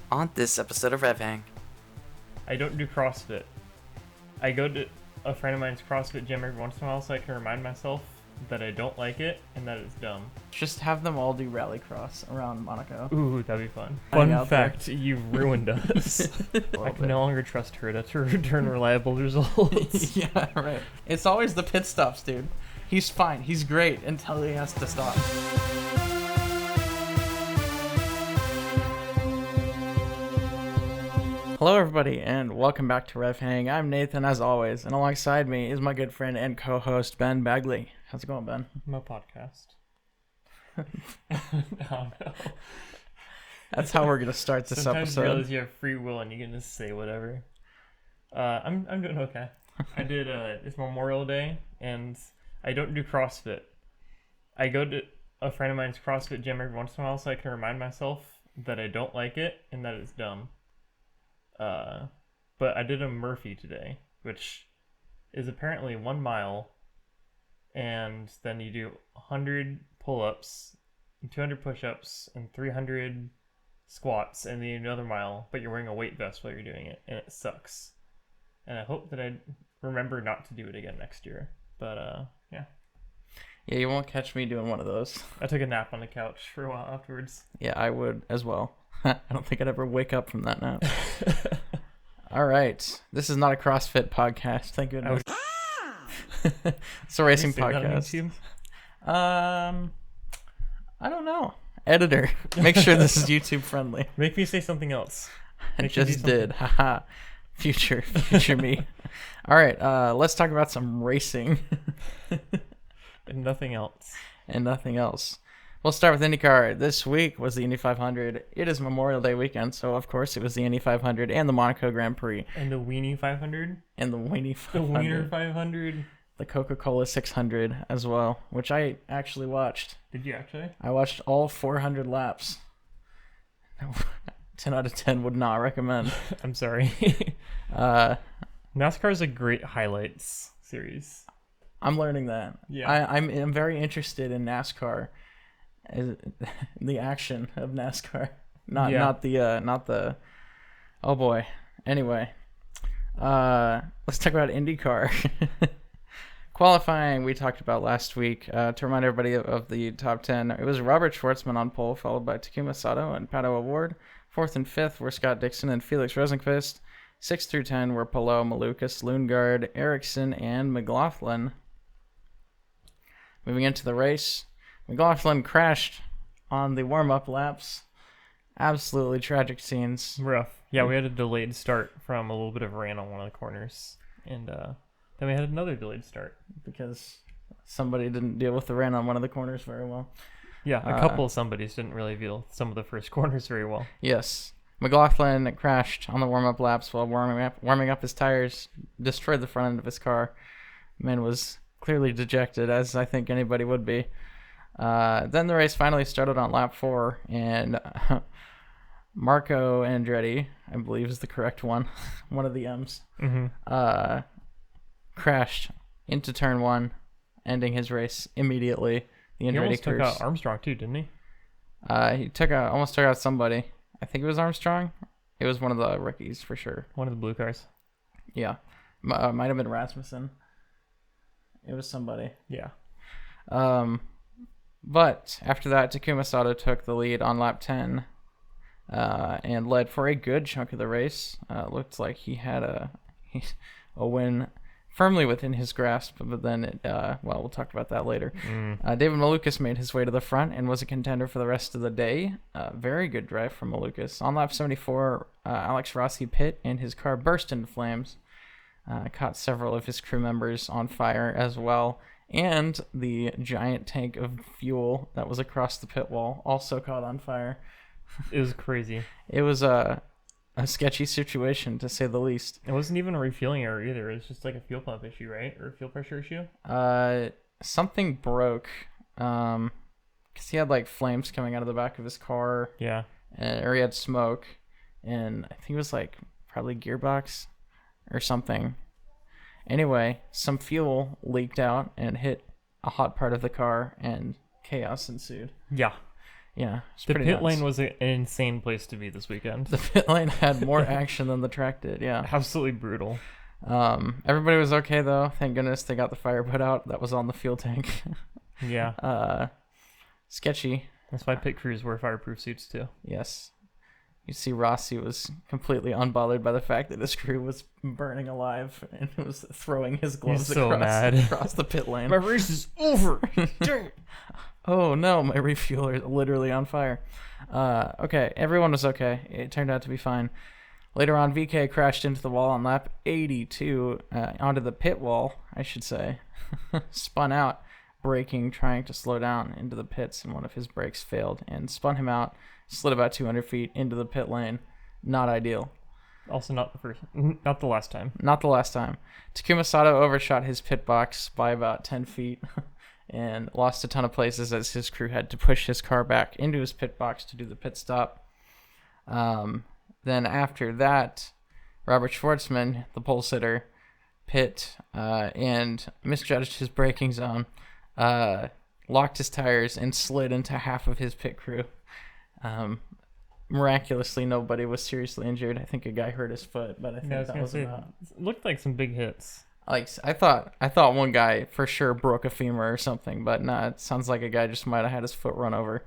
On this episode of RevHang. I don't do CrossFit. I go to a friend of mine's CrossFit gym every once in a while so I can remind myself that I don't like it and that it's dumb. Just have them all do rallycross around Monaco. Ooh, that'd be fun. Hang Fun out fact, you've ruined us. I can no longer trust Herta to return reliable results. Yeah, right. It's always the pit stops, dude. He's fine. He's great until he has to stop. Hello, everybody, and welcome back to RevHang. I'm Nathan, as always, and alongside me is my good friend and co-host, Ben Bagley. How's it going, Ben? My podcast. Oh, no. That's how we're going to start this Sometimes episode. you realize you have free will and you can just say whatever. I'm doing okay. I did, it's Memorial Day, and I don't do CrossFit. I go to a friend of mine's CrossFit gym every once in a while so I can remind myself that I don't like it and that it's dumb. But I did a Murphy today, which is apparently 1 mile, and then you do 100 pull-ups, 200 push-ups, and 300 squats, and then another mile, but you're wearing a weight vest while you're doing it, and it sucks. And I hope that I remember not to do it again next year, but yeah. Yeah, you won't catch me doing one of those. I took a nap on the couch for a while afterwards. Yeah, I would as well. I don't think I'd ever wake up from that nap. All right. This is not a CrossFit podcast. Thank goodness. It's a racing podcast. I don't know. Editor, make sure this is YouTube friendly. Make me say something else. I just did. Haha. Future me. All right. Let's talk about some racing. And nothing else. And nothing else. We'll start with IndyCar. This week was the Indy 500. It is Memorial Day weekend, so of course it was the Indy 500 and the Monaco Grand Prix. And the Weenie 500? And the Weenie 500. The Wiener 500? The Coca-Cola 600 as well, which I actually watched. Did you actually? I watched all 400 laps. 10 out of 10 would not recommend. I'm sorry. NASCAR is a great highlights series. I'm learning that. Yeah. I'm very interested in NASCAR. The action of NASCAR, not the oh boy. Anyway, let's talk about IndyCar. Qualifying we talked about last week. To remind everybody of the top 10, it was Robert Schwartzman on pole, followed by Takuma Sato and Pato O'Ward. 4th and 5th were Scott Dixon and Felix Rosenqvist. 6 through 10 were Palou, Malukas, Lundgaard, Ericsson, and McLaughlin. Moving into the race, McLaughlin crashed on the warm-up laps. Absolutely tragic scenes. Rough. Yeah, we had a delayed start from a little bit of rain on one of the corners. And then we had another delayed start. Because somebody didn't deal with the rain on one of the corners very well. Yeah, a couple of somebodies didn't really deal with some of the first corners very well. Yes. McLaughlin crashed on the warm-up laps while warming up his tires, destroyed the front end of his car. Man was clearly dejected, as I think anybody would be. Then the race finally started on lap 4, and Marco Andretti, I believe is the correct one, one of the M's, crashed into turn 1, ending his race immediately. The Andretti He almost curse. took out Armstrong too, didn't he? He almost took out somebody. I think it was Armstrong. It was one of the rookies for sure. One of the blue cars. Yeah, might have been Rasmussen. It was somebody. Yeah. But after that, Takuma Sato took the lead on lap 10 and led for a good chunk of the race. Looked like he had a win firmly within his grasp, but then, we'll talk about that later. David Malukas made his way to the front and was a contender for the rest of the day. Very good drive from Malukas. On lap 74, Alex Rossi pit and his car burst into flames. Caught several of his crew members on fire as well. And the giant tank of fuel that was across the pit wall also caught on fire. It was crazy. It was a sketchy situation, to say the least. It wasn't even a refueling error either. It was just like a fuel pump issue, right? Or a fuel pressure issue? Something broke. Because he had like flames coming out of the back of his car. Yeah. Or he had smoke. And I think it was like probably gearbox or something. Anyway, some fuel leaked out and hit a hot part of the car, and chaos ensued. Yeah. Yeah, it's The pretty pit nuts. lane was an insane place to be this weekend. The pit lane had more action than the track did. Yeah. Absolutely brutal. Everybody was okay though. Thank goodness they got the fire put out. That was on the fuel tank. Yeah. Sketchy. That's why pit crews wear fireproof suits too. Yes. You see Rossi was completely unbothered by the fact that his crew was burning alive and was throwing his gloves so mad. across the pit lane. My race is over. Oh no, my refueler is literally on fire. Okay, everyone was okay. It turned out to be fine. Later on, VK crashed into the wall on lap 82, onto the pit wall, I should say. Spun out, braking, trying to slow down into the pits, and one of his brakes failed and spun him out, slid about 200 feet into the pit lane. Not ideal. Also not the last time. Not the last time. Takuma Sato overshot his pit box by about 10 feet and lost a ton of places as his crew had to push his car back into his pit box to do the pit stop. Then after that, Robert Schwartzman, the pole sitter, pit and misjudged his braking zone, locked his tires, and slid into half of his pit crew. Miraculously, nobody was seriously injured. I think a guy hurt his foot, but I think that was about. It looked like some big hits. Like I thought one guy for sure broke a femur or something, but nah, it sounds like a guy just might have had his foot run over.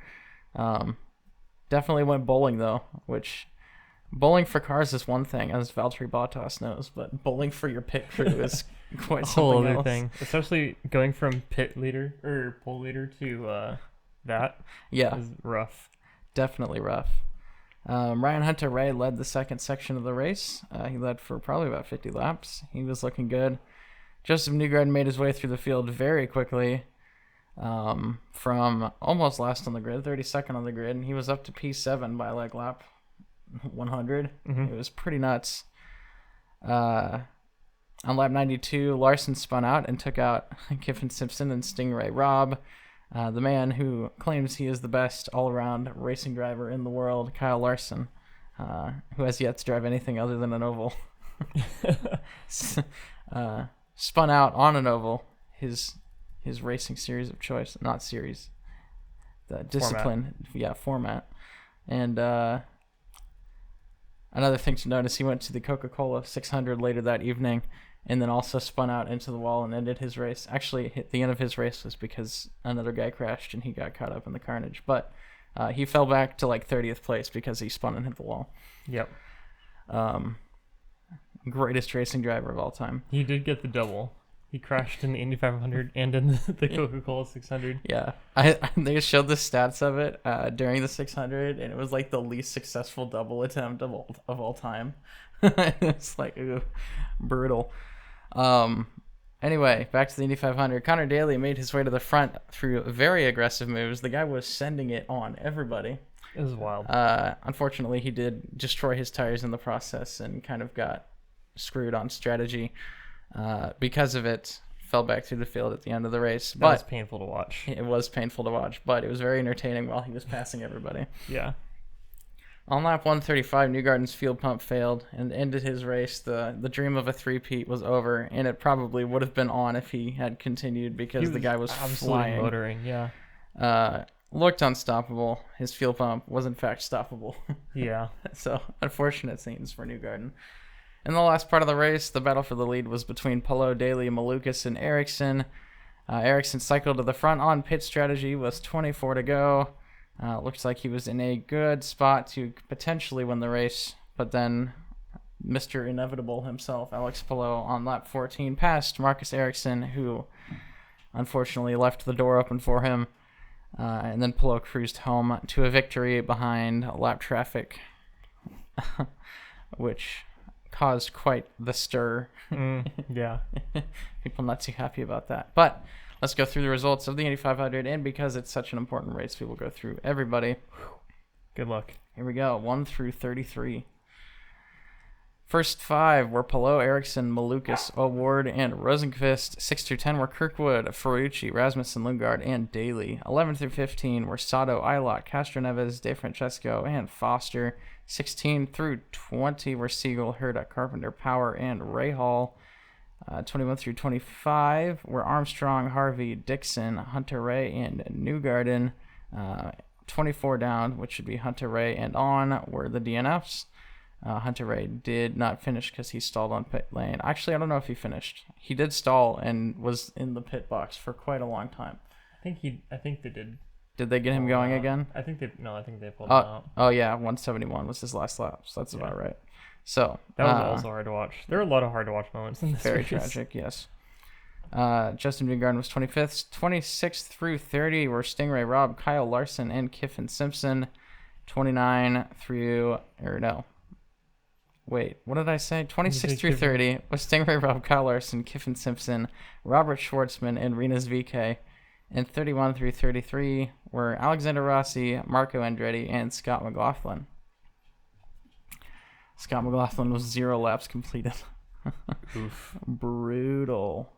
Definitely went bowling though, which bowling for cars is one thing, as Valtteri Bottas knows, but bowling for your pit crew is quite a whole something other else. thing. Especially going from pit leader or pole leader to that. Yeah, is rough. Definitely rough. Ryan Hunter-Reay led the second section of the race. He led for probably about 50 laps. He was looking good. Joseph Newgarden made his way through the field very quickly, from almost last on the grid, 32nd on the grid, and he was up to P7 by like lap 100. Mm-hmm. It was pretty nuts. On lap 92, Larson spun out and took out Kiffin Simpson and Stingray Robb. The man who claims he is the best all-around racing driver in the world, Kyle Larson, who has yet to drive anything other than an oval, spun out on an oval, his racing series of choice, not series, the discipline, format. And another thing to notice, he went to the Coca-Cola 600 later that evening, and then also spun out into the wall and ended his race. Actually, the end of his race was because another guy crashed and he got caught up in the carnage. But he fell back to like 30th place because he spun and hit the wall. Yep. Greatest racing driver of all time. He did get the double. He crashed in the Indy 500 and in the Coca-Cola 600. Yeah. They showed the stats of it during the 600, and it was like the least successful double attempt of all time. It's like, ooh, brutal. Anyway, back to the Indy 500. Connor Daly made his way to the front through very aggressive moves. The guy was sending it on everybody. It was wild. Unfortunately, he did destroy his tires in the process and kind of got screwed on strategy. Because of it, fell back through the field at the end of the race. That was painful to watch. It was painful to watch, but it was very entertaining while he was passing everybody. Yeah. On lap 135, Newgarden's fuel pump failed and ended his race. The dream of a three-peat was over, and it probably would have been on if he had continued because the guy was flying. Motoring, yeah. Looked unstoppable. His fuel pump was in fact stoppable. Yeah. So, unfortunate scenes for Newgarden. In the last part of the race, the battle for the lead was between Palou, Daly, Malukas, and Ericsson. Ericsson cycled to the front on pit strategy with 24 to go. Looks like he was in a good spot to potentially win the race, but then Mr. Inevitable himself, Alex Palou, on lap 14 passed Marcus Ericsson, who unfortunately left the door open for him, and then Palou cruised home to a victory behind lap traffic, which caused quite the stir. Yeah. People not too happy about that. But let's go through the results of the Indy 500, and because it's such an important race, we will go through everybody. Good luck. Here we go, 1 through 33. First 5 were Palou, Ericsson, Malukas, O'Ward, and Rosenqvist. 6 through 10 were Kirkwood, Ferrucci, Rasmussen, Lundgaard, and Daly. 11 through 15 were Sato, Eilot, Castroneves, De Francesco, and Foster. 16 through 20 were Siegel, Herta, Carpenter, Power, and Rahal. 21 through 25 were Armstrong, Harvey, Dixon, Hunter-Reay, and Newgarden. 24 down, which should be Hunter Ray and on, were the DNFs. Hunter Ray did not finish because he stalled on pit lane. Actually, I don't know if he finished. He did stall and was in the pit box for quite a long time. I think they did. Did they get him going again? I think they pulled him out. Oh yeah, 171 was his last lap. So that's about right. So that was also hard to watch. There are a lot of hard to watch moments in this very race. tragic, yes. Justin Vingard was 25th. 26th through 30 were Stingray Robb, Kyle Larson, and Kiffin Simpson. 29 through, or no. Wait, what did I say? 26 through 30 was Stingray Robb, Kyle Larson, Kiffin Simpson, Robert Schwartzman, and Renus VK. And 31 through 33 were Alexander Rossi, Marco Andretti, and Scott McLaughlin. Scott McLaughlin was 0 laps completed. Oof. Brutal.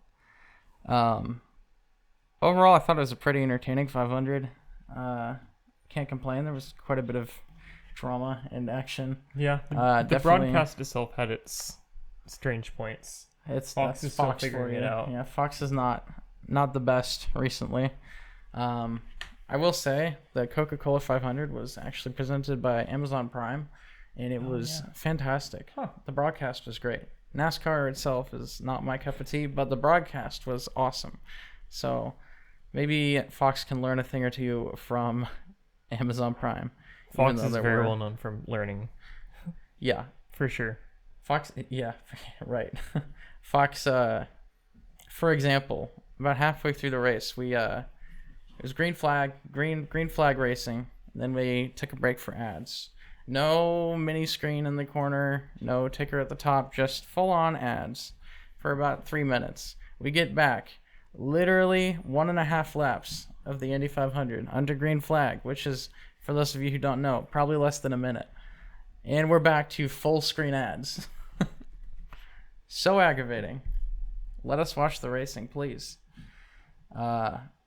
Overall, I thought it was a pretty entertaining 500. Can't complain. There was quite a bit of drama and action. Yeah, the broadcast itself had its strange points. Fox is still figuring it out. Yeah, Fox is not the best recently. I will say the Coca-Cola 500 was actually presented by Amazon Prime, and it was fantastic. The broadcast was great. NASCAR itself is not my cup of tea, but the broadcast was awesome. So maybe Fox can learn a thing or two from Amazon Prime. Fox is very well known for learning. Yeah. For sure. Fox, yeah, right. Fox, for example, about halfway through the race, it was green flag racing. Then we took a break for ads. No mini screen in the corner, no ticker at the top, just full on ads for about 3 minutes. We get back, literally 1.5 laps of the Indy 500 under green flag, which is, for those of you who don't know, probably less than a minute. And we're back to full screen ads. So aggravating. Let us watch the racing, please.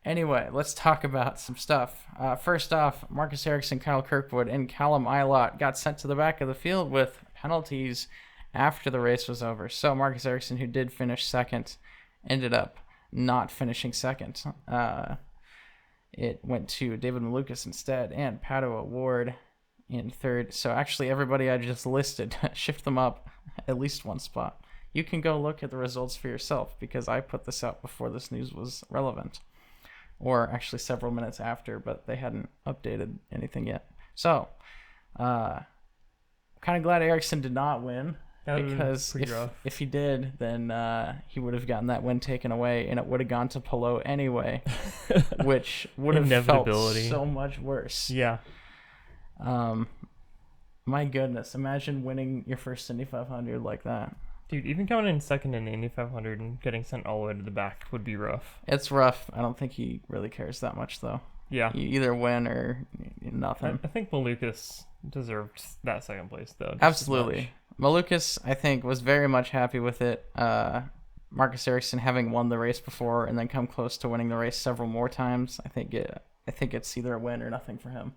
Anyway, let's talk about some stuff. First off, Marcus Ericsson, Kyle Kirkwood, and Callum Ilott got sent to the back of the field with penalties after the race was over. So Marcus Ericsson, who did finish second, ended up not finishing second. It went to David Malukas instead, and Pato O'Ward in third. So actually everybody I just listed, shift them up at least one spot. You can go look at the results for yourself because I put this out before this news was relevant. Or actually several minutes after, but they hadn't updated anything yet. So, kind of glad Ericsson did not win. Because if he did, then he would have gotten that win taken away, and it would have gone to Pelot anyway, which would have felt so much worse. Yeah. My goodness, imagine winning your first Indy 500 like that. Dude, even coming in second in the Indy 500 and getting sent all the way to the back would be rough. It's rough. I don't think he really cares that much, though. Yeah. You either win or nothing. I think Malukas deserved that second place, though. Absolutely. Malukas, I think, was very much happy with it. Marcus Ericsson having won the race before and then come close to winning the race several more times. I think it's either a win or nothing for him,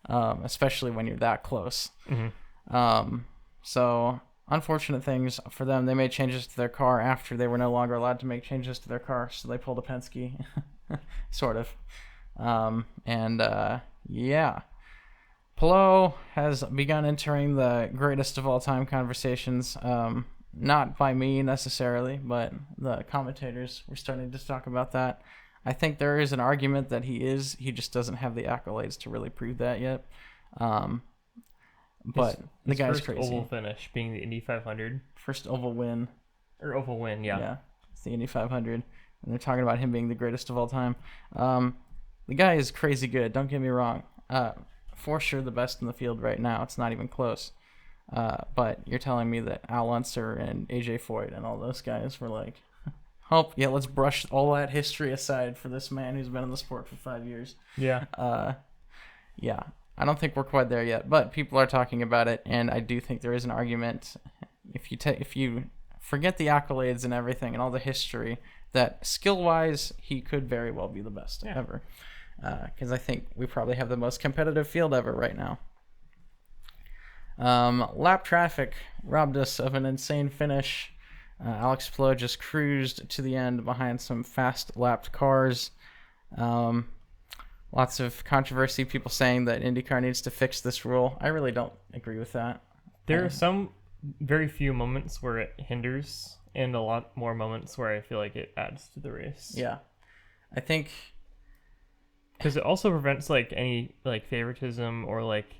especially when you're that close. Mm-hmm. So unfortunate things for them. They made changes to their car after they were no longer allowed to make changes to their car, so they pulled a Penske, sort of. Yeah. Pelot has begun entering the greatest of all time conversations, not by me necessarily, but the commentators were starting to talk about that. I think there is an argument that he just doesn't have the accolades to really prove that yet. But the guy's crazy. First oval finish being the Indy 500. First oval win. Or oval win, yeah. Yeah, it's the Indy 500. And they're talking about him being the greatest of all time. The guy is crazy good, don't get me wrong. For sure the best in the field right now. It's not even close. But you're telling me that Al Unser and AJ Foyt and all those guys were like, oh, yeah, let's brush all that history aside for this man who's been in the sport for 5 years. Yeah. Yeah. I don't think we're quite there yet, but people are talking about it, and I do think there is an argument. If you forget the accolades and everything and all the history, that skill-wise, he could very well be the best ever. Because I think we probably have the most competitive field ever right now. Lap traffic robbed us of an insane finish. Alex Pelot just cruised to the end behind some fast-lapped cars. Lots of controversy, people saying that IndyCar needs to fix this rule. I really don't agree with that. There are some very few moments where it hinders, and a lot more moments where I feel like it adds to the race. Yeah. I think... Because it also prevents, like, any, like, favoritism or, like,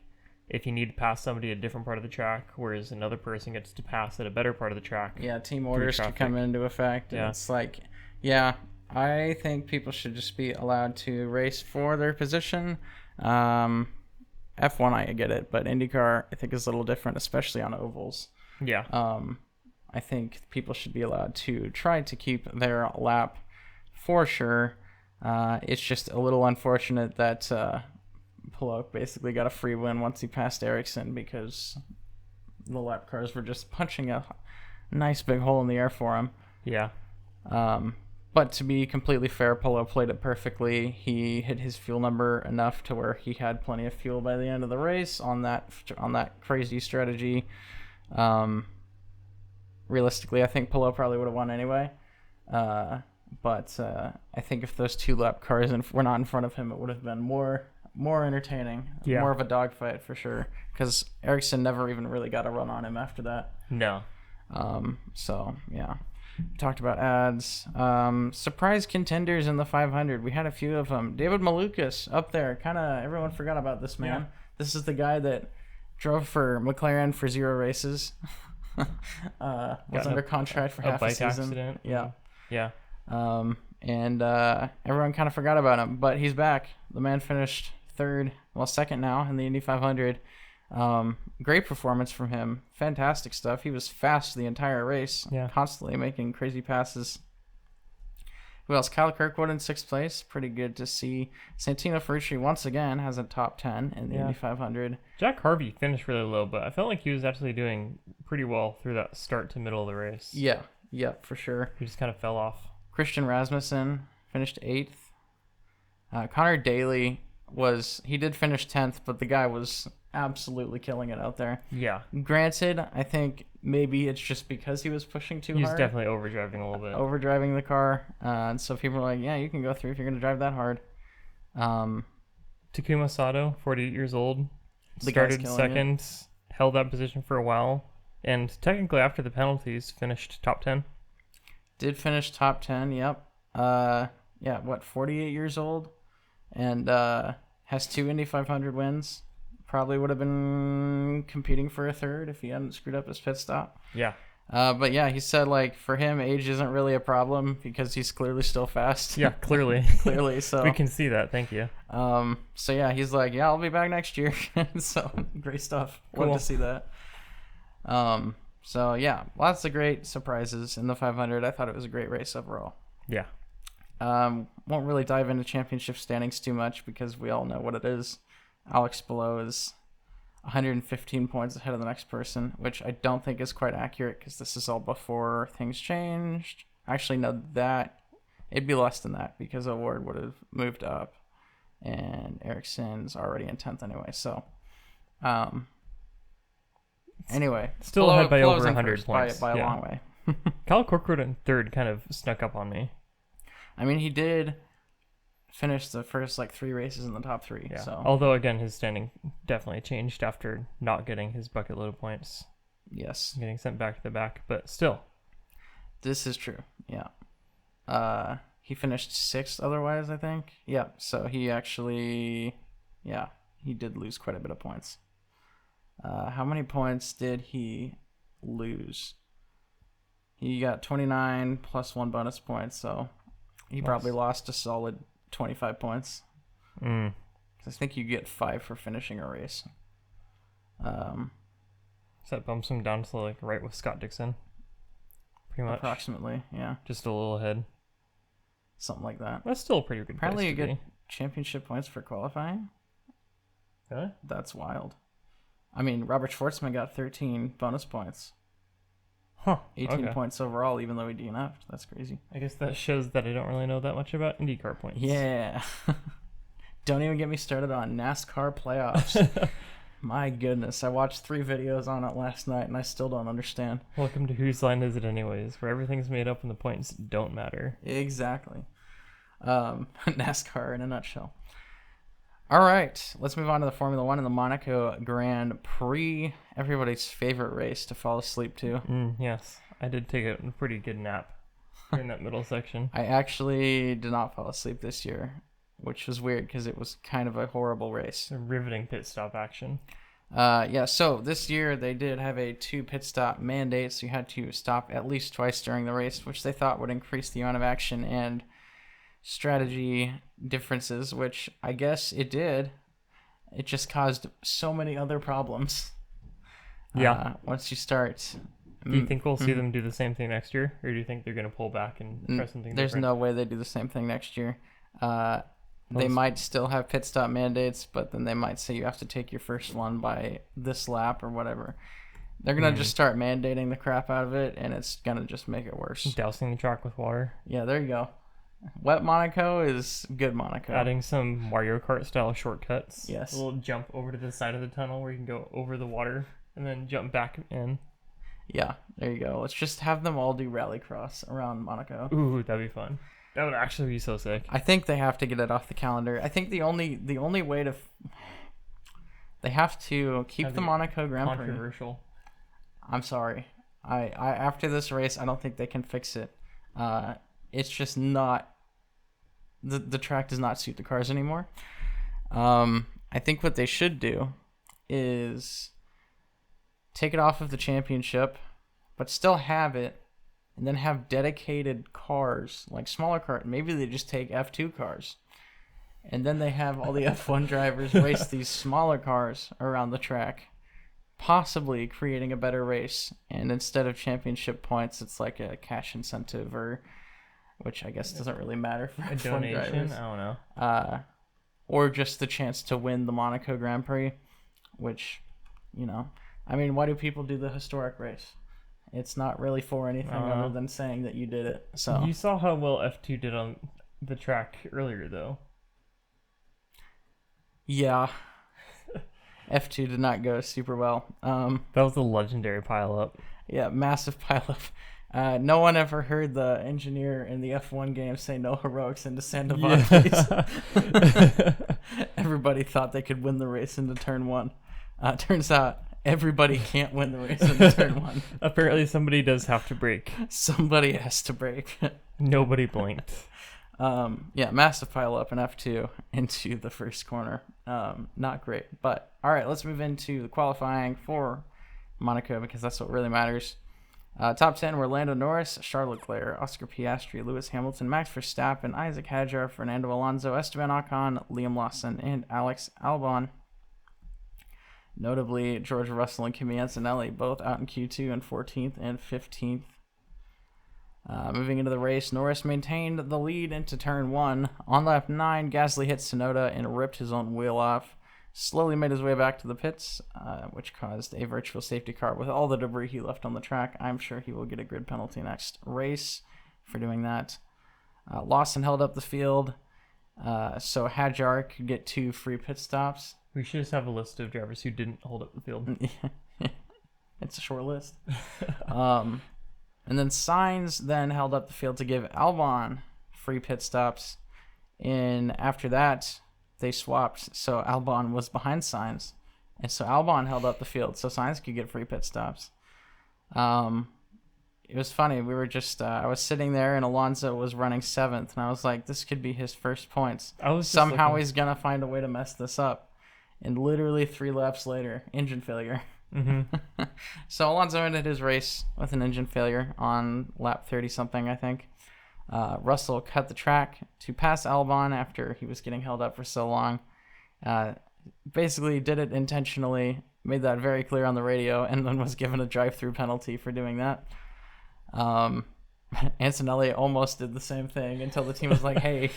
if you need to pass somebody at a different part of the track, whereas another person gets to pass at a better part of the track. Yeah, team orders could come into effect. And it's like, I think people should just be allowed to race for their position. F1, I get it, but IndyCar, I think, is a little different, especially on ovals. Yeah. I think people should be allowed to try to keep their lap for sure. It's just a little unfortunate that Pollock basically got a free win once he passed Ericsson because the lap cars were just punching a nice big hole in the air for him. Yeah. But to be completely fair, Polo played it perfectly. He hit his fuel number enough to where he had plenty of fuel by the end of the race on that crazy strategy. Realistically, I think Polo probably would have won anyway. But I think if those two lap cars were not in front of him, it would have been more entertaining. Yeah. More of a dogfight for sure. Because Ericsson never even really got a run on him after that. No. So, yeah. We talked about ads. Surprise contenders in the 500. We had a few of them. David Malukas up there. Kind of everyone forgot about this man. Yeah. This is the guy that drove for McLaren for 0 races. Was under contract for half a season. Accident. Yeah. Yeah. And everyone kind of forgot about him, but he's back. The man finished second now in the Indy 500. Great performance from him. Fantastic stuff. He was fast the entire race. Yeah. Constantly making crazy passes. Who else? Kyle Kirkwood in 6th place. Pretty good to see. Santino Ferrucci once again has a top 10 in the Indy 500. Jack Harvey finished really low, but I felt like he was actually doing pretty well through that start to middle of the race. Yeah, for sure. He just kind of fell off. Christian Rasmussen finished 8th. Connor Daly did finish 10th, but the guy was absolutely killing it out there. Yeah. Granted, I think maybe it's just because he was pushing too hard. He was definitely overdriving a little bit. Overdriving the car. And so people were like, yeah, you can go through if you're going to drive that hard. Takuma Sato, 48 years old, started second, held that position for a while, and technically after the penalties finished top 10. Did finish top 10, yep. 48 years old, and has 2 Indy 500 wins. Probably would have been competing for a third if he hadn't screwed up his pit stop. Yeah. But yeah, he said, like, for him, age isn't really a problem because he's clearly still fast. Yeah, clearly. Clearly, so. We can see that, thank you. So yeah, he's like, yeah, I'll be back next year. So, great stuff. Cool. Love to see that. So yeah, lots of great surprises in the 500. I thought it was a great race overall. Yeah. Won't really dive into championship standings too much because we all know what it is. Alex Below is 115 points ahead of the next person, which I don't think is quite accurate because this is all before things changed. Actually, no, it'd be less than that because Award would have moved up, and Ericsson's already in 10th anyway. So, anyway, still ahead by over 100 points by a long way. Kyle Corcoran in 3rd kind of snuck up on me. I mean, he did finish the first 3 races in the top 3. Yeah. So, although again, his standing definitely changed after not getting his bucket load of points. Yes. Getting sent back to the back, but still. This is true. Yeah. He finished 6th otherwise, I think. Yeah. So he actually, he did lose quite a bit of points. How many points did he lose? He got 29 plus 1 bonus point, so he probably lost a solid 25 points. I think you get 5 for finishing a race. So that bumps him down to right with Scott Dixon. Pretty much. Approximately, yeah. Just a little ahead. Something like that. That's still a pretty good Apparently place you to get be. championship points for qualifying. Really? That's wild. I mean, Robert Schwartzman got 13 bonus points. Huh. 18 points overall, even though he DNF'd. That's crazy. I guess that shows that I don't really know that much about IndyCar points. Yeah. Don't even get me started on NASCAR playoffs. My goodness. I watched 3 videos on it last night, and I still don't understand. Welcome to Whose Line Is It Anyways, where everything's made up and the points don't matter. Exactly. NASCAR in a nutshell. All right, let's move on to the Formula One and the Monaco Grand Prix. Everybody's favorite race to fall asleep to. Yes, I did take a pretty good nap during that middle section. I actually did not fall asleep this year, which was weird because it was kind of a horrible race. A riveting pit stop action. So this year they did have a 2 pit stop mandate, so you had to stop at least twice during the race, which they thought would increase the amount of action and strategy differences, which I guess it did. It just caused so many other problems. Yeah. Once you start. Do you think we'll see them do the same thing next year, or do you think they're going to pull back and try something There's different? no way they do the same thing next year. They might still have pit stop mandates, but then they might say you have to take your first one by this lap or whatever. They're going to just start mandating the crap out of it, and it's going to just make it worse. Dousing the track with water. Yeah, there you go. Wet Monaco is good Monaco. Adding some Mario Kart style shortcuts. Yes. A little jump over to the side of the tunnel where you can go over the water and then jump back in. Yeah, there you go. Let's just have them all do rallycross around Monaco. Ooh, that'd be fun. That would actually be so sick. I think they have to get it off the calendar. I think the only way to they have to keep the Monaco Grand Prix. Controversial. I'm sorry. I after this race, I don't think they can fix it. It's just not the track does not suit the cars anymore. I think what they should do is take it off of the championship, but still have it, and then have dedicated cars, like smaller cars. Maybe they just take F2 cars, and then they have all the F1 drivers race these smaller cars around the track, possibly creating a better race. And instead of championship points, it's like a cash incentive, or which I guess doesn't really matter for A F1 donation? drivers. I don't know. Or just the chance to win the Monaco Grand Prix, which, I mean, why do people do the historic race? It's not really for anything other than saying that you did it. So You saw how well F2 did on the track earlier, though. yeah, F2 did not go super well. That was a legendary pileup. Yeah, massive pileup. No one ever heard the engineer in the F1 game say no heroics into Sandoval. Everybody thought they could win the race into turn 1. Turns out everybody can't win the race into turn 1. Apparently somebody does have to brake. Somebody has to brake. Nobody blinked. Massive pileup in F2 into the first corner. Not great. But, all right, let's move into the qualifying for Monaco, because that's what really matters. Top 10 were Lando Norris, Charles Leclerc, Oscar Piastri, Lewis Hamilton, Max Verstappen, Isaac Hadjar, Fernando Alonso, Esteban Ocon, Liam Lawson, and Alex Albon. Notably, George Russell and Kimi Antonelli both out in Q2 and 14th and 15th. Moving into the race, Norris maintained the lead into turn 1. On lap 9, Gasly hit Tsunoda and ripped his own wheel off. Slowly made his way back to the pits, which caused a virtual safety car with all the debris he left on the track. I'm sure he will get a grid penalty next race for doing that. Lawson held up the field, so Hadjar could get 2 free pit stops. We should just have a list of drivers who didn't hold up the field. It's a short list. And then Sainz then held up the field to give Albon free pit stops. And after that, they swapped. So Albon was behind Sainz. And so Albon held up the field so Sainz could get free pit stops. It was funny. We were just, I was sitting there and Alonso was running 7th. And I was like, this could be his first points. Somehow he's going to find a way to mess this up. And literally 3 laps later, engine failure. Mm-hmm. So Alonso ended his race with an engine failure on lap 30-something, I think. Russell cut the track to pass Albon after he was getting held up for so long. Basically did it intentionally, made that very clear on the radio, and then was given a drive-through penalty for doing that. Antonelli almost did the same thing until the team was like, hey.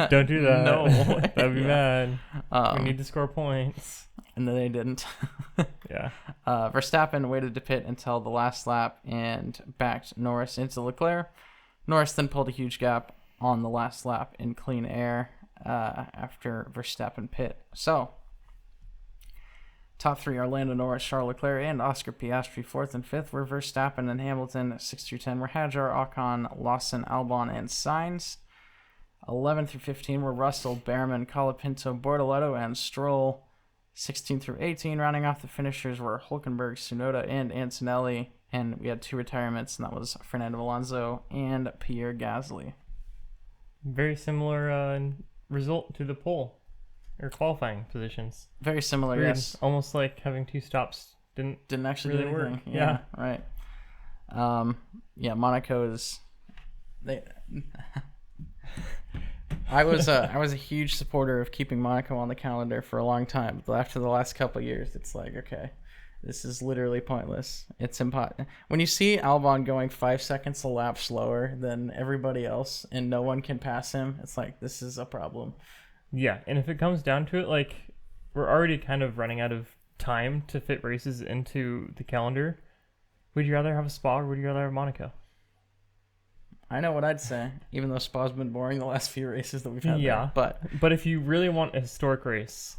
Don't do that. No. That'd be bad. We need to score points. And then they didn't. Yeah. Verstappen waited to pit until the last lap and backed Norris into Leclerc. Norris then pulled a huge gap on the last lap in clean air after Verstappen pit. So, top 3 are Lando Norris, Charles Leclerc, and Oscar Piastri. 4th and 5th were Verstappen and Hamilton. 6 through 10 were Hadjar, Ocon, Lawson, Albon, and Sainz. 11 through 15 were Russell, Behrman, Colapinto, Bortoletto, and Stroll. 16 through 18, rounding off the finishers, were Hülkenberg, Tsunoda, and Antonelli. And we had 2 retirements, and that was Fernando Alonso and Pierre Gasly. Very similar result to the pole or qualifying positions. Very similar, Weird. yes. Almost like having 2 stops didn't actually really do anything. work. Yeah, right. Monaco is. I was a huge supporter of keeping Monaco on the calendar for a long time. But after the last couple of years, it's like, okay, this is literally pointless. It's impossible. When you see Albon going 5 seconds a lap slower than everybody else and no one can pass him, it's like, this is a problem. Yeah, and if it comes down to it, like, we're already kind of running out of time to fit races into the calendar. Would you rather have a Spa or would you rather have Monaco? I know what I'd say, even though Spa's been boring the last few races that we've had. Yeah, there. But if you really want a historic race,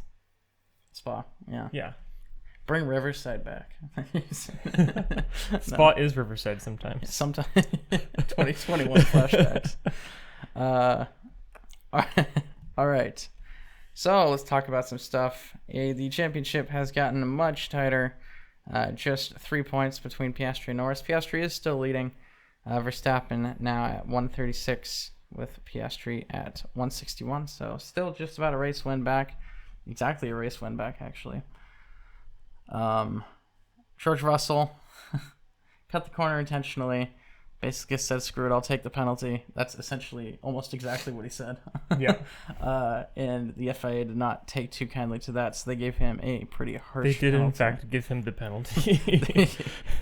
Spa, yeah. Yeah. Bring Riverside back. Spa is Riverside sometimes. Sometimes. 2021 flashbacks. All right. So let's talk about some stuff. The championship has gotten much tighter. Just 3 points between Piastri and Norris. Piastri is still leading. Verstappen now at 136 with Piastri at 161. So still just about a race win back. Exactly a race win back, actually. George Russell cut the corner intentionally. Basically said, screw it, I'll take the penalty. That's essentially almost exactly what he said. Yeah. And the FIA did not take too kindly to that, so they gave him a pretty harsh penalty. They did, in fact, give him the penalty.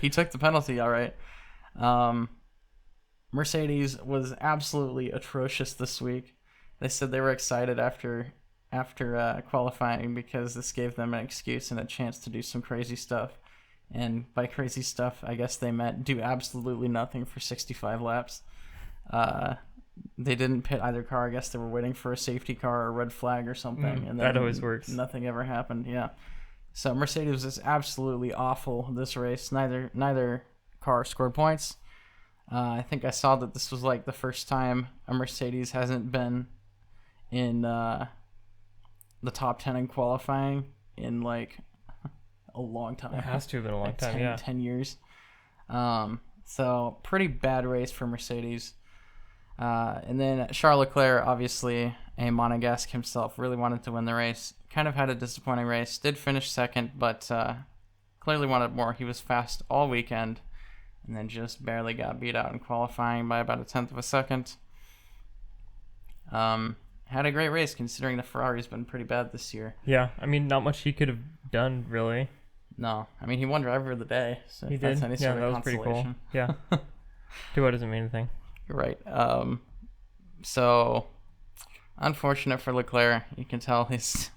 He took the penalty, all right. Mercedes was absolutely atrocious this week. They said they were excited after qualifying because this gave them an excuse and a chance to do some crazy stuff. And by crazy stuff, I guess they meant do absolutely nothing for 65 laps. They didn't pit either car. I guess they were waiting for a safety car or a red flag or something. And that always works. Nothing ever happened, yeah. So Mercedes was absolutely awful this race. Neither car scored points. I think I saw that this was like the first time a Mercedes hasn't been in the top 10 in qualifying in like a long time. It has to have been a long like time, 10 years. So pretty bad race for Mercedes. And then Charles Leclerc, obviously a Monegasque himself, really wanted to win the race. Kind of had a disappointing race. Did finish second, but clearly wanted more. He was fast all weekend. And then just barely got beat out in qualifying by about 1/10 of a second. Had a great race considering the Ferrari's been pretty bad this year. Yeah, I mean, not much he could have done, really. No, I mean, he won driver of the day. So He that's did. any Yeah, sort that of was pretty cool. consolation. Yeah. Too bad doesn't mean anything. You're right. So unfortunate for Leclerc. You can tell he's.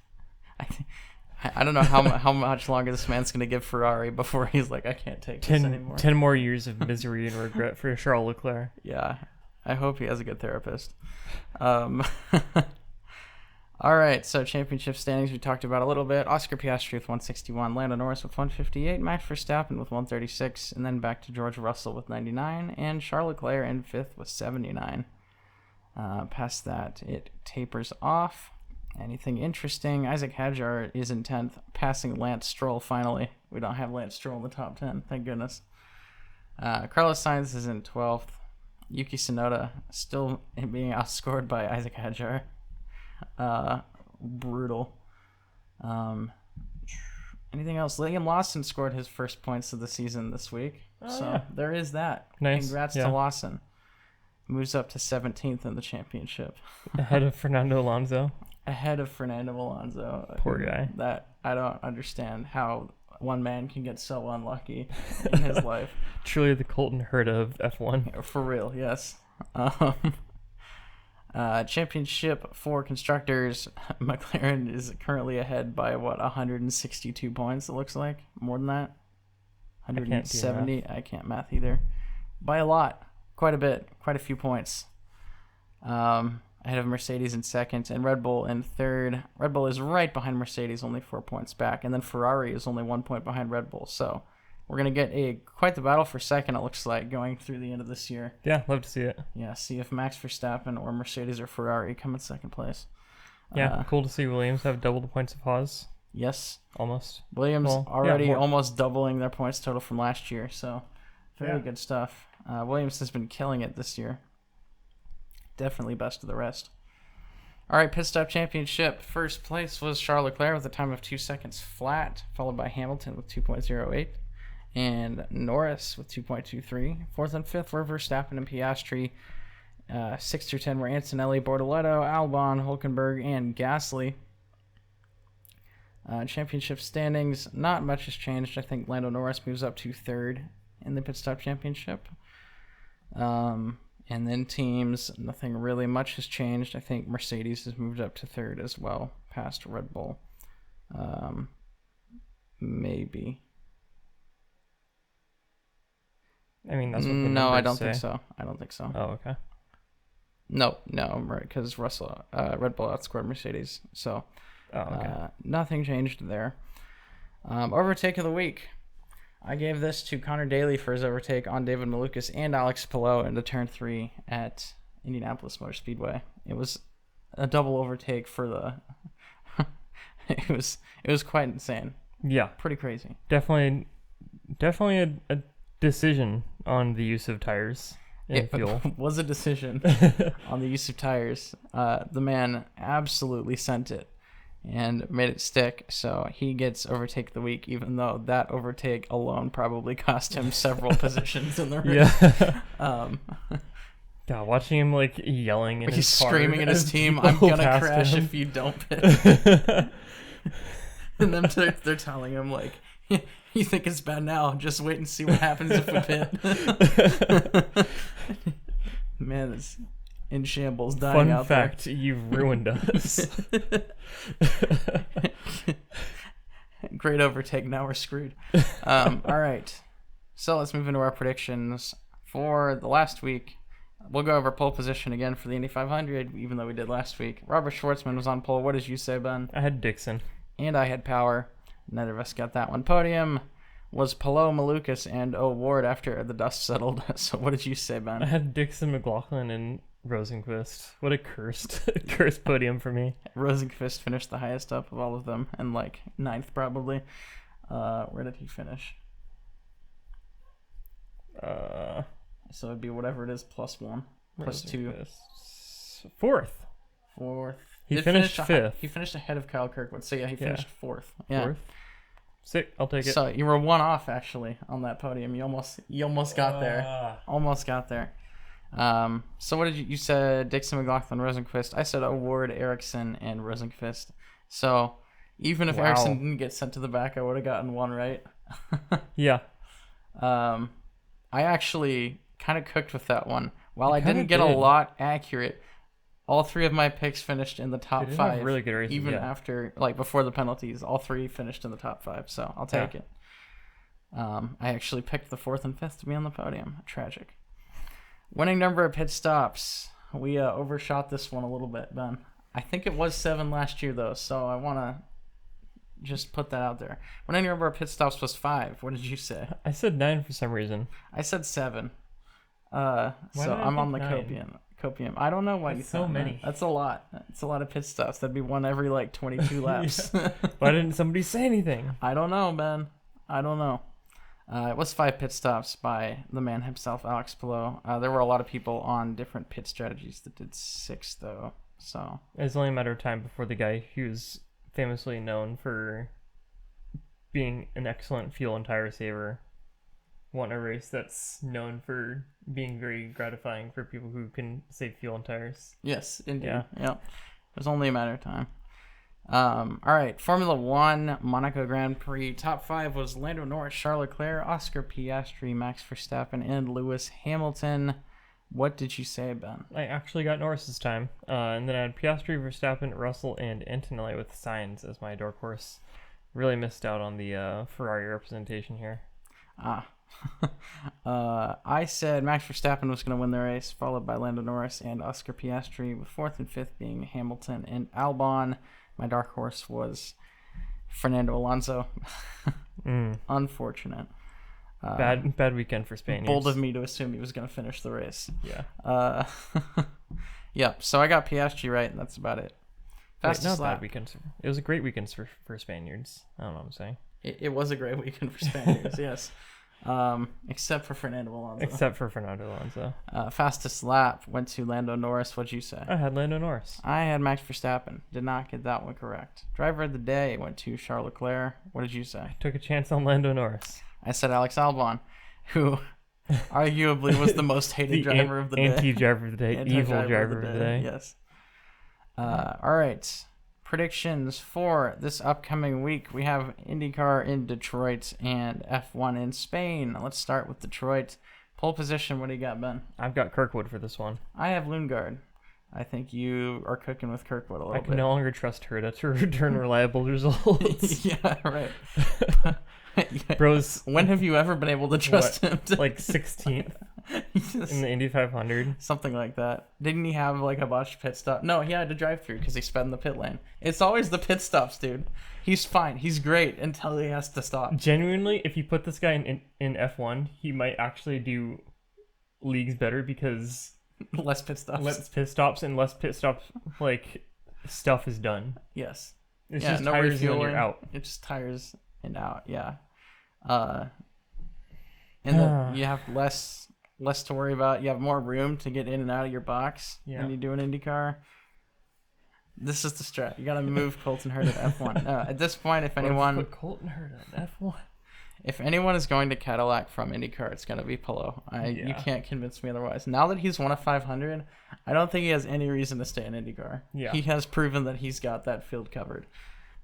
I don't know how much longer this man's going to give Ferrari before he's like, I can't take this anymore. 10 more years of misery and regret for Charles Leclerc. Yeah, I hope he has a good therapist. All right, so championship standings we talked about a little bit. Oscar Piastri with 161, Lando Norris with 158, Max Verstappen with 136, and then back to George Russell with 99, and Charles Leclerc in 5th with 79. Past that, it tapers off. Anything interesting? Isaac Hadjar is in 10th, passing Lance Stroll finally. We don't have Lance Stroll in the top 10, thank goodness. Carlos Sainz is in 12th. Yuki Tsunoda still being outscored by Isaac Hadjar. Brutal. Anything else? Liam Lawson scored his first points of the season this week. There is that. Nice. Congrats to Lawson. Moves up to 17th in the championship. Ahead of Fernando Alonso. Ahead of Fernando Alonso. Poor guy. That I don't understand how one man can get so unlucky in his life. Truly the Colton Herta of F1. For real, yes. Championship for constructors, McLaren is currently ahead by 162 points. It looks like more than that. 170. I can't math either. By a lot, quite a bit, quite a few points. Ahead of Mercedes in second and Red Bull in third. Red Bull is right behind Mercedes, only 4 points back, and then Ferrari is only 1 point behind Red Bull. So we're going to get quite the battle for second, it looks like, going through the end of this year. Yeah, love to see it. Yeah, see if Max Verstappen or Mercedes or Ferrari come in second place. Yeah, cool to see Williams have double the points of Haas. Yes. Almost. Williams already almost doubling their points total from last year, so very good stuff. Williams has been killing it this year. Definitely best of the rest. All right, pit stop championship. First place was Charles Leclerc with a time of 2 seconds flat, followed by Hamilton with 2.08, and Norris with 2.23. Fourth and fifth were Verstappen and Piastri. 6 through 10 were Antonelli, Bortoleto, Albon, Hulkenberg, and Gasly. Championship standings, not much has changed. I think Lando Norris moves up to third in the pit stop championship. And then teams, nothing really much has changed. I think Mercedes has moved up to third as well, past Red Bull. Maybe. I mean, that's what the No, I numbers don't say. think so. I don't think so. Oh, okay. No, right, because Red Bull outscored Mercedes. So, nothing changed there. Overtake of the week. I gave this to Connor Daly for his overtake on David Malukas and Alex Palou into turn 3 at Indianapolis Motor Speedway. It was a double overtake for the. It was quite insane. Yeah, Pretty crazy. definitely a decision on the use of tires and fuel. It was a decision on the use of tires. The man absolutely sent it and made it stick, so he gets overtake of the week, even though that overtake alone probably cost him several positions in the race. God, watching him like yelling in he's his car screaming at his as team, people I'm gonna passed crash him. if you don't pit. And then they're telling him, like, you think it's bad now, just wait and see what happens if we pit. Man, it's in shambles, dying Fun out fact, you've ruined us. Great overtake, now we're screwed. All right, so let's move into our predictions for the last week. We'll go over pole position again for the Indy 500, even though we did last week. Robert Schwartzman was on pole. What did you say, Ben? I had Dixon. And I had Power. Neither of us got that one. Podium was Palou, Malukas, and O'Ward after the dust settled. So what did you say, I Ben? had Dixon, McLaughlin, and Rosenqvist. What a cursed podium for me. Rosenqvist finished the highest up of all of them, and like 9th probably. Where did he finish? So it'd be whatever it is, +1, +2. Fourth. He Did finished finish 5th. He finished ahead of Kyle Kirkwood, so yeah, he finished 4th. Yeah. Fourth. Sick. I'll take it. So you were 1 off actually on that podium. You almost got there. Almost got there. So what did you said? Dixon, McLaughlin, Rosenqvist. I said O'Ward, Ericsson, and Rosenqvist. So even if Ericsson didn't get sent to the back, I would have gotten 1 right. Yeah. I actually kind of cooked with that one. While I kinda didn't get did. a lot accurate, all 3 of my picks finished in the top They did have 5. really good races, even yeah. after, like, before the penalties, all 3 finished in the top 5. So I'll take it. I actually picked the 4th and 5th to be on the podium. Tragic. Winning number of pit stops. We overshot this one a little bit, Ben. I think it was 7 last year, though, so I want to just put that out there. Winning number of pit stops was 5. What did you say? I said 9 for some reason. I said 7. did So I I'm on the think 9? Copium. I don't know why That's you so thought that. many. That's a lot. It's a lot of pit stops. That'd be one every like 22 laps. Why didn't somebody say anything? I don't know, Ben. I don't know. It was 5 pit stops by the man himself, Alex Palou. There were a lot of people on different pit strategies that did 6, though. So It's only a matter of time before the guy who's famously known for being an excellent fuel and tire saver won a race that's known for being very gratifying for people who can save fuel and tires. yes, indeed. Yeah. Yep. It was only a matter of time. All right, Formula 1, Monaco Grand Prix. Top 5 was Lando Norris, Charles Leclerc, Oscar Piastri, Max Verstappen, and Lewis Hamilton. What did you say, Ben? I actually got Norris this time. And then I had Piastri, Verstappen, Russell, and Antonelli with Sainz as my dark horse. Really missed out on the Ferrari representation here. I said Max Verstappen was going to win the race, followed by Lando Norris and Oscar Piastri, with 4th and 5th being Hamilton and Albon. My dark horse was Fernando Alonso. Unfortunate. Bad weekend for Spaniards. Bold of me to assume he was going to finish the race. Yeah. Yeah, so I got Piastri right, and that's about it. Fastest lap. Bad weekend. It was a great weekend for Spaniards. I don't know what I'm saying. It was a great weekend for Spaniards, yes. Except for Fernando Alonso. Fastest lap went to Lando Norris. What'd you say? I had Lando Norris. I had Max Verstappen. Did not get that one correct. Driver of the day went to Charles Leclerc. What did you say? Took a chance on Lando Norris. I said Alex Albon, who arguably was the most hated driver of the day. Anti-driver of the day. Evil driver of the day. Yes. All right. Predictions for this upcoming week. We have IndyCar in Detroit and F1 in Spain. Let's start with Detroit. Pole position, what do you got, Ben? I've got Kirkwood for this one. I have Lundgaard. I think you are cooking with Kirkwood a little bit. I can no longer trust Herta to return reliable results. Yeah, right. Bros, when have you ever been able to trust him? Like 16th in the Indy 500? Something like that. Didn't he have like a botched pit stop? No, he had to drive through because he sped in the pit lane. It's always the pit stops, dude. He's fine. He's great until he has to stop. Genuinely, if you put this guy in F1, he might actually do leagues better because less pit stops. Less pit stops and less pit stops, like, stuff is done. Yes. It's just no tires and then you're out. It's just tires and out, yeah. And then you have less to worry about. You have more room to get in and out of your box when you do an IndyCar. This is the strat. You got to move Colton Herta to F1. At this point, if anyone put Colton Herta in F1, if anyone is going to Cadillac from IndyCar, it's going to be Palou. You can't convince me otherwise. Now that he's won a 500, I don't think he has any reason to stay in IndyCar. Yeah. He has proven that he's got that field covered.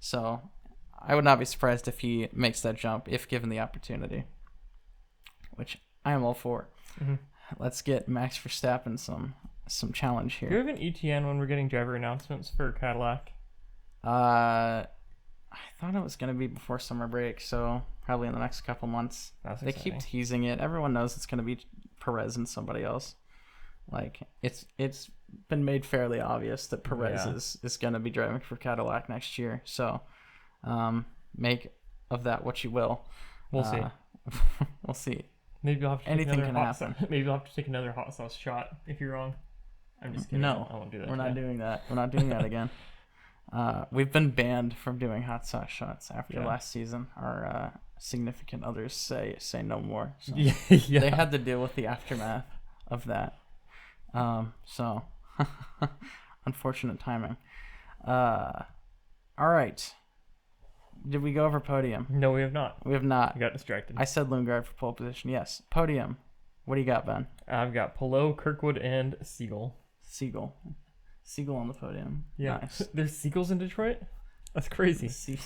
So I would not be surprised if he makes that jump if given the opportunity, which I am all for. Mm-hmm. Let's get Max Verstappen some challenge here. Do we have an ETN when we're getting driver announcements for Cadillac? I thought it was going to be before summer break, so probably in the next couple months. They keep teasing it. Everyone knows it's going to be Perez and somebody else. Like, it's been made fairly obvious that Perez is going to be driving for Cadillac next year. So make of that what you will. We'll see. We'll see. Maybe I'll have to anything can happen. Maybe I'll have to take another hot sauce shot if you're wrong. I'm just kidding. No, I won't do that. We're not doing that. We're not doing that again. We've been banned from doing hot sauce shots after last season. Our significant others say no more. So they had to deal with the aftermath of that. So unfortunate timing. All right. Did we go over podium? No, we have not. We have not. We got distracted. I said Lundgaard for pole position. Yes. Podium. What do you got, Ben? I've got Palou, Kirkwood, and Siegel. Siegel on the podium. Yeah. Nice. There's Siegels in Detroit? That's crazy.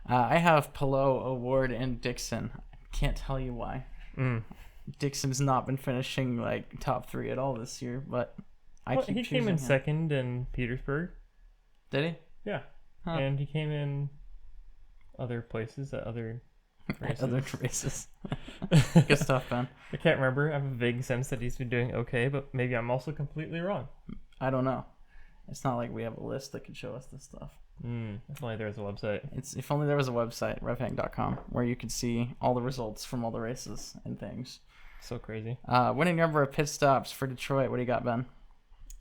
I have Palou, Award, and Dixon. Can't tell you why. Dixon's not been finishing like top 3 at all this year, but he came in second in Petersburg. Did he? Yeah. Huh. And he came in other places at other races. Good stuff, Ben. I can't remember. I have a vague sense that he's been doing okay, but maybe I'm also completely wrong. I don't know. It's not like we have a list that could show us this stuff. If only there was a website. If only there was a website, RevHang.com, where you could see all the results from all the races and things. So crazy. Winning number of pit stops for Detroit. What do you got, Ben?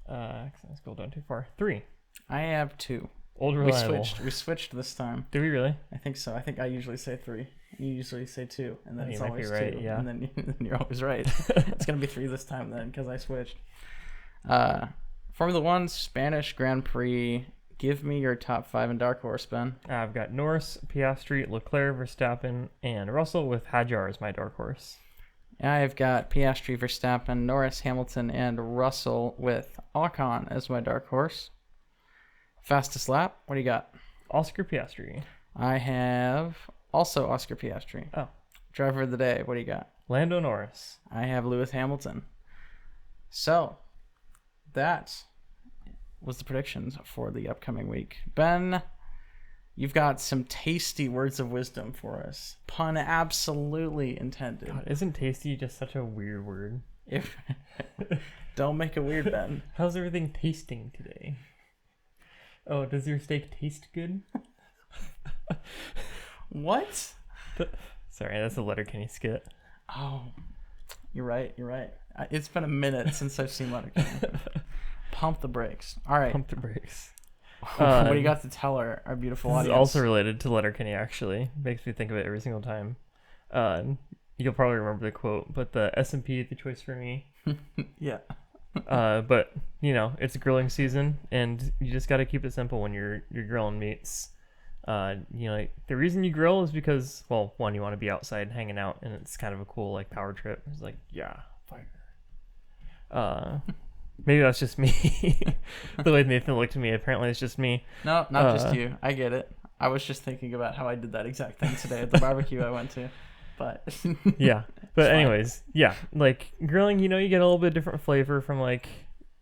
Let's go down too far. 3. I have 2. Old reliable. We switched this time. Do we really? I think so. I think I usually say 3. You usually say 2, and then it's always right, 2. Yeah. And then you're always right. It's gonna be 3 this time then, because I switched. Formula 1 Spanish Grand Prix. Give me your top 5 in Dark Horse, Ben. I've got Norris, Piastri, Leclerc, Verstappen, and Russell with Hadjar as my Dark Horse. I've got Piastri, Verstappen, Norris, Hamilton, and Russell with Ocon as my Dark Horse. Fastest lap, what do you got? Oscar Piastri. I have also Oscar Piastri. Oh. Driver of the day, what do you got? Lando Norris. I have Lewis Hamilton. So, that was the predictions for the upcoming week. Ben, you've got some tasty words of wisdom for us. Pun absolutely intended. God, isn't tasty just such a weird word? Don't make it weird, Ben. How's everything tasting today? Oh, does your steak taste good? What? Sorry, that's a Letterkenny skit. Oh, you're right. It's been a minute since I've seen Letterkenny. Pump the brakes. All right. Pump the brakes. What do you got to tell our beautiful This audience? is also related to Letterkenny, actually. Makes me think of it every single time. You'll probably remember the quote, but the S&P, the choice for me. Yeah. But, it's grilling season, and you just got to keep it simple when you're grilling meats. The reason you grill is because, well, one, you want to be outside hanging out, and it's kind of a cool, like, power trip. It's like, yeah, fire. Maybe that's just me. The way Nathan looked at me, apparently it's just me. No, not just you. I get it. I was just thinking about how I did that exact thing today at the barbecue I went to. But yeah. But anyways, yeah. Like grilling, you get a little bit different flavor from like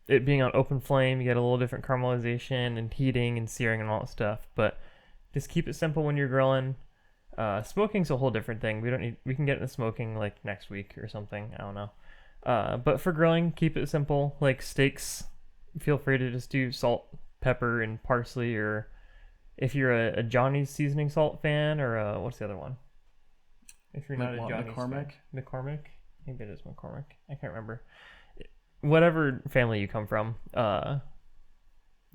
it being on open flame. You get a little different caramelization and heating and searing and all that stuff. But just keep it simple when you're grilling. Smoking's a whole different thing. We can get into smoking like next week or something. I don't know. But for grilling, keep it simple. Like steaks, feel free to just do salt, pepper, and parsley. Or if you're a Johnny's seasoning salt fan, or what's the other one? If you're not a Johnny's fan. McCormick? Maybe it is McCormick. I can't remember. Whatever family you come from,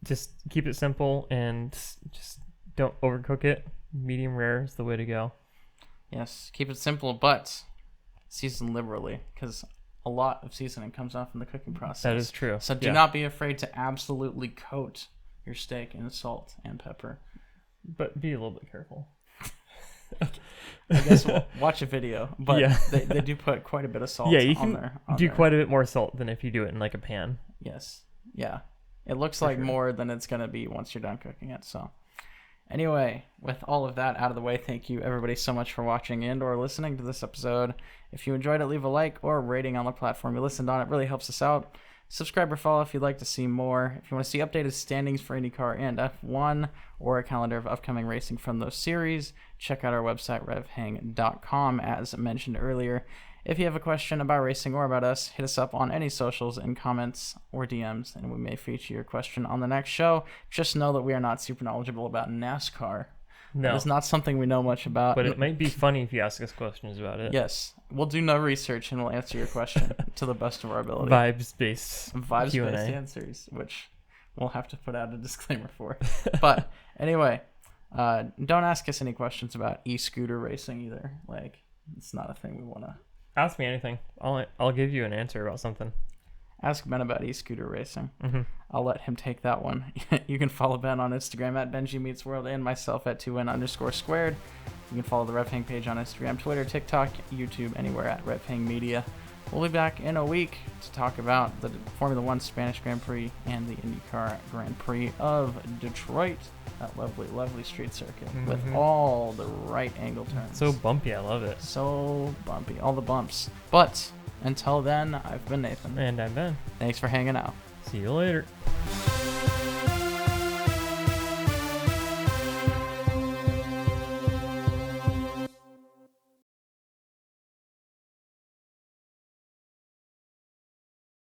just keep it simple and just don't overcook it. Medium rare is the way to go. Yes, keep it simple, but season liberally, because a lot of seasoning comes off in the cooking process. That is true. So do not be afraid to absolutely coat your steak in salt and pepper. But be a little bit careful. I guess we'll watch a video, but they do put quite a bit of salt on there. Yeah, you can do quite a bit more salt than if you do it in like a pan. Yes. Yeah. It looks like more than it's going to be once you're done cooking it. So anyway, with all of that out of the way, thank you everybody so much for watching and or listening to this episode. If you enjoyed it, leave a like or a rating on the platform you listened on. It really helps us out. Subscribe or follow if you'd like to see more. If you want to see updated standings for IndyCar and F1 or a calendar of upcoming racing from those series, check out our website, RevHang.com, as mentioned earlier. If you have a question about racing or about us, hit us up on any socials in comments or DMs, and we may feature your question on the next show. Just know that we are not super knowledgeable about NASCAR. No. It's not something we know much about. But it might be funny if you ask us questions about it. Yes. We'll do no research and we'll answer your question to the best of our ability. Vibes-based answers, which we'll have to put out a disclaimer for. But anyway, don't ask us any questions about e-scooter racing either. Like, it's not a thing we want to... Ask me anything. I'll give you an answer about something. Ask Ben about e-scooter racing. Mm-hmm. I'll let him take that one. You can follow Ben on Instagram at BenjiMeetsWorld and myself at 2n_squared. You can follow the RevHang page on Instagram, Twitter, TikTok, YouTube, anywhere at RevHang Media. We'll be back in a week to talk about the Formula One Spanish Grand Prix and the IndyCar Grand Prix of Detroit. That lovely, lovely street circuit with all the right angle turns. So bumpy, I love it. So bumpy, all the bumps. But until then, I've been Nathan. And I'm Ben. Thanks for hanging out. See you later.